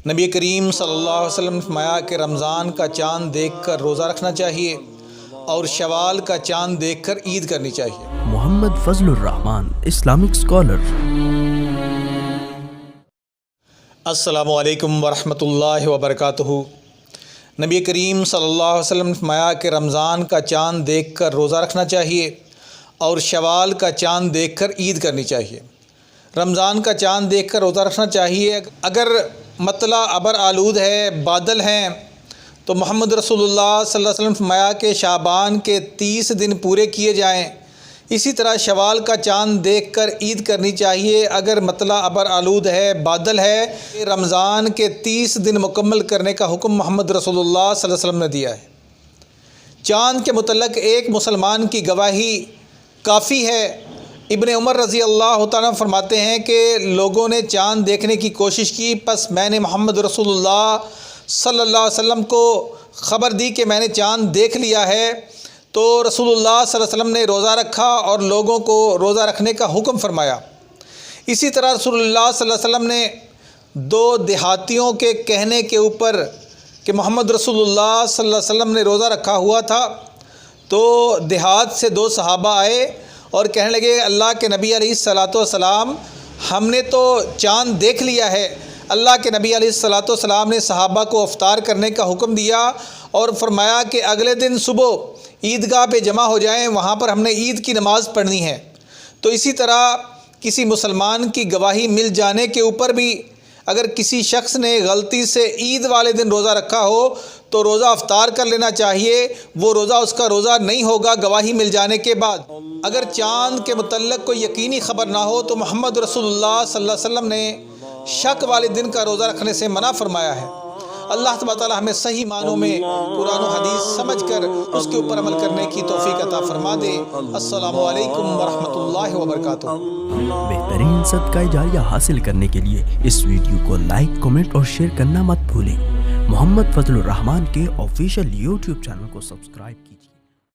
نبی کریم صلی اللہ علیہ وسلم نے فرمایا کہ رمضان کا چاند دیکھ کر روزہ رکھنا چاہیے اور شوال کا چاند دیکھ کر عید کرنی چاہیے۔ محمد فضل الرحمان، اسلامک اسکالر۔ السلام علیکم ورحمۃ اللہ وبرکاتہ۔ نبی کریم صلی اللہ علیہ وسلم نے فرمایا کہ رمضان کا چاند دیکھ کر روزہ رکھنا چاہیے اور شوال کا چاند دیکھ کر عید کرنی چاہیے۔ رمضان کا چاند دیکھ کر روزہ رکھنا چاہیے۔ اگر مطلع ابر آلود ہے، بادل ہیں، تو محمد رسول اللہ صلی اللہ علیہ وسلم نے فرمایا کہ شعبان کے 30 دن پورے کیے جائیں۔ اسی طرح شوال کا چاند دیکھ کر عید کرنی چاہیے۔ اگر مطلع ابر آلود ہے، بادل ہے، رمضان کے 30 دن مکمل کرنے کا حکم محمد رسول اللہ صلی اللہ علیہ وسلم نے دیا ہے۔ چاند کے متعلق ایک مسلمان کی گواہی کافی ہے۔ ابن عمر رضی اللہ تعالیٰ فرماتے ہیں کہ لوگوں نے چاند دیکھنے کی کوشش کی، پس میں نے محمد رسول اللہ صلی اللہ علیہ وسلم کو خبر دی کہ میں نے چاند دیکھ لیا ہے، تو رسول اللہ صلی اللہ علیہ وسلم نے روزہ رکھا اور لوگوں کو روزہ رکھنے کا حکم فرمایا۔ اسی طرح رسول اللہ صلی اللہ علیہ وسلم نے 2 دیہاتیوں کے کہنے کے اوپر کہ محمد رسول اللہ صلی اللہ علیہ وسلم نے روزہ رکھا ہوا تھا، تو دیہات سے 2 صحابہ آئے اور کہنے لگے، اللہ کے نبی علیہ الصلاۃ والسلام، ہم نے تو چاند دیکھ لیا ہے۔ اللہ کے نبی علیہ الصلاۃ والسلام نے صحابہ کو افطار کرنے کا حکم دیا اور فرمایا کہ اگلے دن صبح عیدگاہ پہ جمع ہو جائیں، وہاں پر ہم نے عید کی نماز پڑھنی ہے۔ تو اسی طرح کسی مسلمان کی گواہی مل جانے کے اوپر بھی اگر کسی شخص نے غلطی سے عید والے دن روزہ رکھا ہو تو روزہ افطار کر لینا چاہیے، وہ روزہ اس کا روزہ نہیں ہوگا گواہی مل جانے کے بعد۔ اگر چاند کے متعلق کوئی یقینی خبر نہ ہو تو محمد رسول اللہ صلی اللہ علیہ وسلم نے شک والے دن کا روزہ رکھنے سے منع فرمایا ہے۔ اللہ تبارک و تعالی ہمیں صحیح معنوں میں قرآن و حدیث سمجھ کر اس کے اوپر عمل کرنے کی توفیق عطا فرما دے۔ السلام علیکم ورحمۃ اللہ وبرکاتہ۔ بہترین صدقہ جاریہ حاصل کرنے کے لیے اس ویڈیو کو لائک، کمنٹ اور شیئر کرنا مت بھولیں۔ محمد فضل الرحمان کے آفیشیل یوٹیوب چینل کو سبسکرائب کیجیے۔